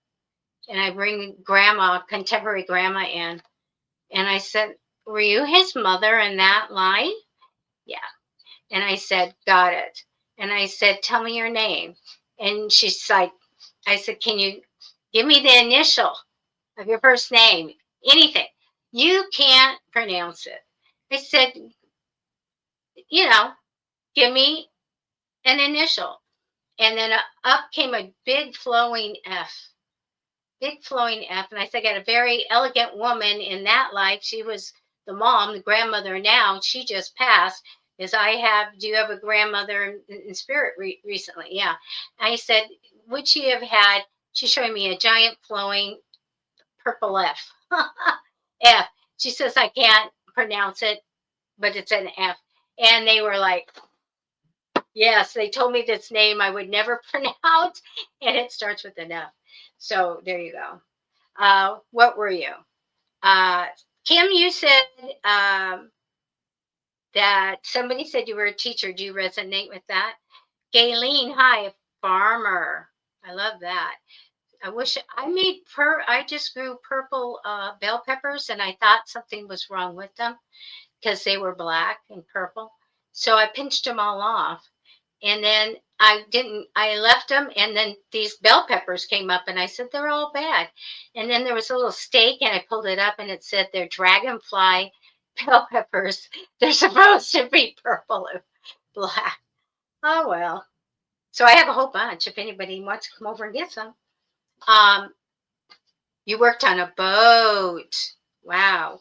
And I bring grandma, contemporary grandma in. And I said, were you his mother in that line? Yeah. And I said, got it. And I said, tell me your name. And she's like, I said, can you give me the initial of your first name? Anything. You can't pronounce it. I said, give me an initial. And then up came a big flowing F. big flowing F. And I said, I got a very elegant woman in that life. She was the mom, the grandmother now. She just passed. Do you have a grandmother in spirit recently? Yeah. I said, would she have had, she's showing me a giant flowing purple F. F. She says, I can't pronounce it, but it's an F. And they were like, yes, they told me this name I would never pronounce, and it starts with an F. So there you go. What were you? Uh, Kim, you said that somebody said you were a teacher. Do you resonate with that? Gayleen, hi, farmer. I love that. I wish I just grew purple bell peppers, and I thought something was wrong with them because they were black and purple. So I pinched them all off. And then I left them, and then these bell peppers came up, and I said, they're all bad. And then there was a little stake, and I pulled it up, and it said they're dragonfly bell peppers. They're supposed to be purple and black. Oh, well. So I have a whole bunch if anybody wants to come over and get some. You worked on a boat. Wow.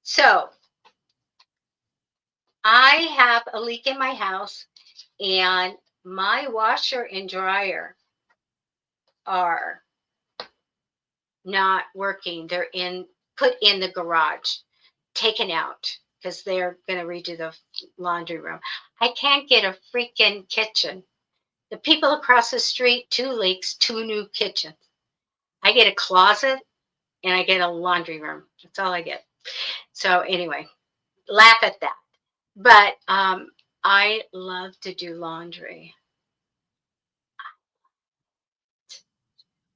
So I have a leak in my house, and my washer and dryer are not working. They're put in the garage, taken out because they're going to redo the laundry room. I can't get a freaking kitchen. The people across the street, 2 leaks, 2 new kitchens. I get a closet and I get a laundry room. That's all I get. So anyway, laugh at that. But I love to do laundry.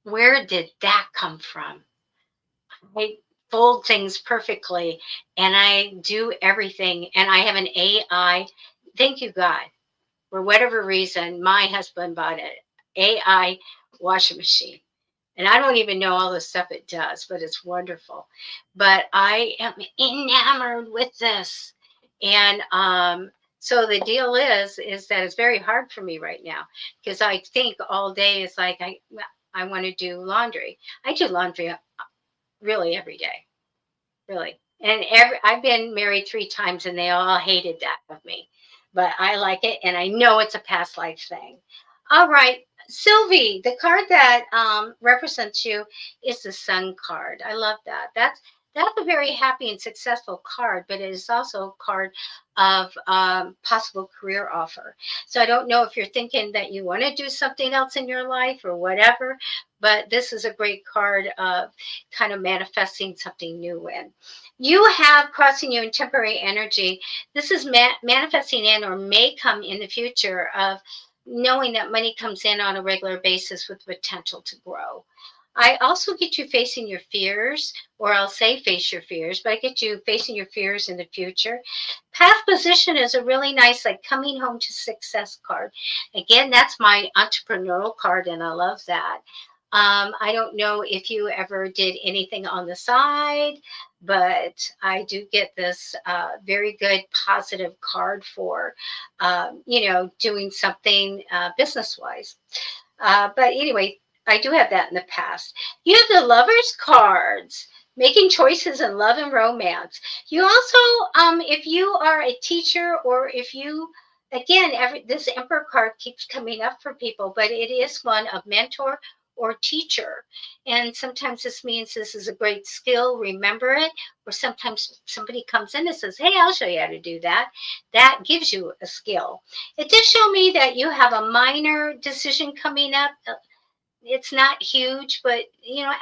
Where did that come from? I fold things perfectly and I do everything. And I have an AI. Thank you, God. For whatever reason, my husband bought an AI washing machine. And I don't even know all the stuff it does, but it's wonderful. But I am enamored with this. And so the deal is that it's very hard for me right now because I think all day is like I want to do laundry. I do laundry really every day, really. And I've been married 3 times, and they all hated that of me. But I like it, and I know it's a past life thing. All right, Sylvie, the card that represents you is the Sun card. I love that. That's a very happy and successful card, but it is also a card of possible career offer. So I don't know if you're thinking that you want to do something else in your life or whatever, but this is a great card of kind of manifesting something new in. You have crossing you in temporary energy. This is manifesting in or may come in the future of knowing that money comes in on a regular basis with potential to grow. I also get you facing your fears, or I'll say face your fears, but I get you facing your fears in the future. Past position is a really nice, like coming home to success card. Again, that's my entrepreneurial card, and I love that. I don't know if you ever did anything on the side, but I do get this very good positive card for, doing something business-wise. But anyway, I do have that in the past. You have the Lovers cards, making choices in love and romance. You also, if you are a teacher, or if you, again, this Emperor card keeps coming up for people, but it is one of mentor or teacher. And sometimes this means this is a great skill, remember it. Or sometimes somebody comes in and says, hey, I'll show you how to do that. That gives you a skill. It does show me that you have a minor decision coming up. It's not huge, but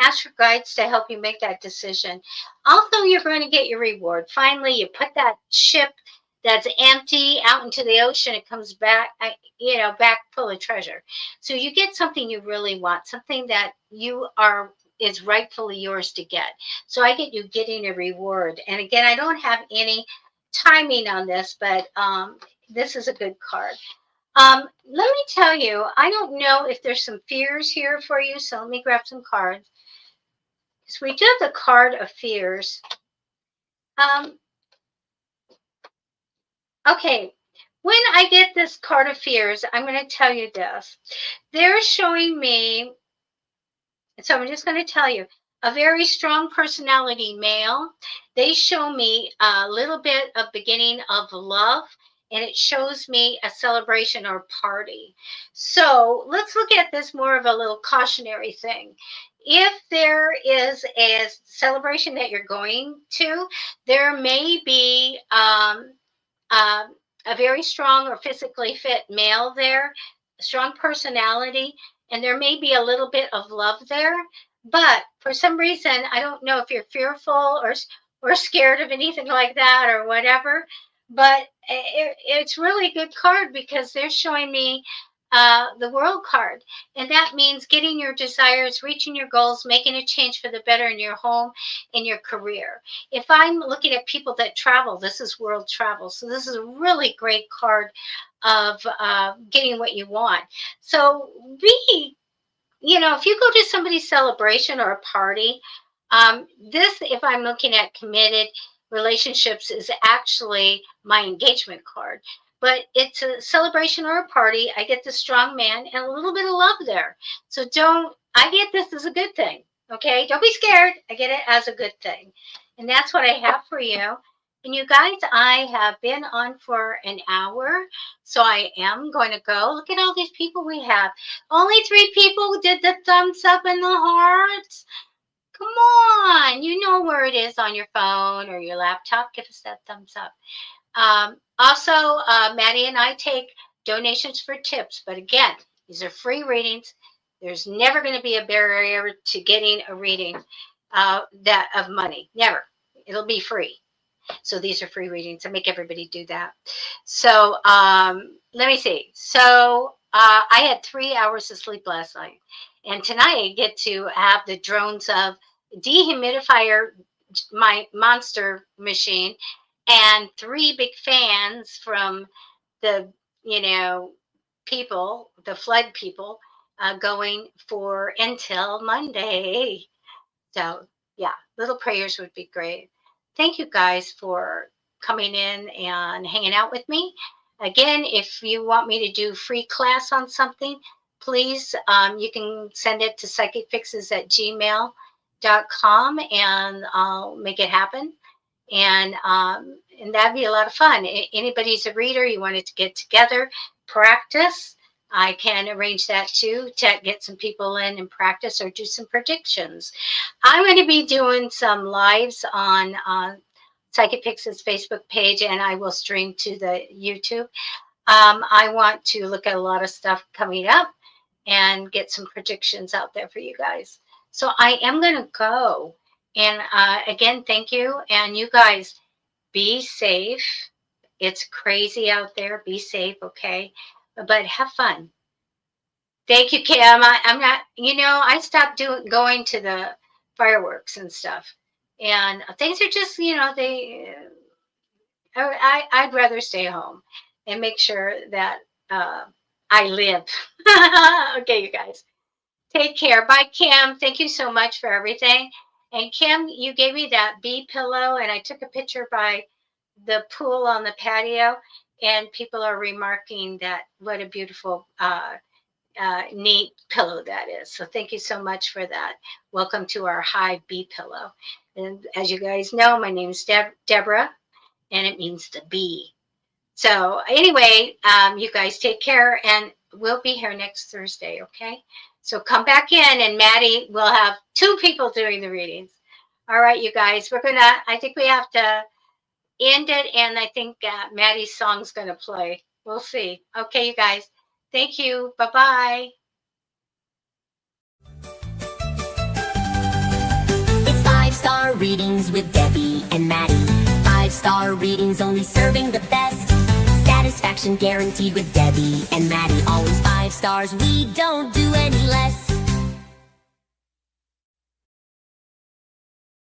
ask your guides to help you make that decision. Also, you're going to get your reward. Finally, you put that ship that's empty out into the ocean. It comes back, back full of treasure. So you get something you really want, something that is rightfully yours to get. So I get you getting a reward. And again, I don't have any timing on this, but this is a good card. Let me tell you, I don't know if there's some fears here for you, so let me grab some cards. Because we do have the card of fears. Okay, when I get this card of fears, I'm going to tell you this. They're showing me So I'm just going to tell you, a very strong personality male, they show me a little bit of beginning of love, and it shows me a celebration or party. So let's look at this more of a little cautionary thing. If there is a celebration that you're going to, there may be a very strong or physically fit male there, strong personality, and there may be a little bit of love there. But for some reason, I don't know if you're fearful or scared of anything like that or whatever. But it's really a good card because they're showing me the World card, and that means getting your desires, reaching your goals, making a change for the better in your home, in your career. If I'm looking at people that travel, this is World travel, so this is a really great card of getting what you want. So be, if you go to somebody's celebration or a party, this, if I'm looking at committed relationships, is actually my engagement card. But it's a celebration or a party. I get the strong man and a little bit of love there. So I get this as a good thing. Okay, don't be scared. I get it as a good thing. And that's what I have for you. And you guys, I have been on for an hour, so I am going to go. Look at all these people we have. Only 3 people did the thumbs up and the hearts. Come on. You know where it is on your phone or your laptop. Give us that thumbs up. Also, Matty and I take donations for tips. But again, these are free readings. There's never going to be a barrier to getting a reading of money. Never. It'll be free. So these are free readings. I make everybody do that. So let me see. So I had 3 hours of sleep last night. And tonight I get to have the drones of dehumidifier, my monster machine, and 3 big fans from the, people, the flood people, going for until Monday. So yeah, little prayers would be great. Thank you guys for coming in and hanging out with me. Again, if you want me to do free class on something, please, you can send it to psychicfixes@gmail.com and I'll make it happen. And that'd be a lot of fun. Anybody's a reader, you wanted to get together, practice, I can arrange that too, to get some people in and practice or do some predictions. I'm going to be doing some lives on Psychic Fix's Facebook page, and I will stream to the YouTube. I want to look at a lot of stuff coming up and get some predictions out there for you guys. So I am going to go. And again, thank you. And you guys, be safe. It's crazy out there. Be safe, okay? But have fun. Thank you, Kim. I'm not, I stopped going to the fireworks and stuff. And things are just, I'd rather stay home and make sure that I live. Okay, you guys. Take care. Bye, Kim. Thank you so much for everything. And Kim, you gave me that bee pillow, and I took a picture by the pool on the patio, and people are remarking that what a beautiful, neat pillow that is. So thank you so much for that. Welcome to our hive bee pillow. And as you guys know, my name is Deborah, and it means the bee. So anyway, you guys take care, and we'll be here next Thursday, okay? So come back in, and Matty will have 2 people doing the readings. All right, you guys, I think we have to end it, and I think Matty's song's going to play. We'll see. Okay, you guys. Thank you. Bye-bye. It's 5-star readings with Debbie and Matty. 5-star readings, only serving the best. Satisfaction guaranteed with Debbie and Matty. Always 5 stars, we don't do any less.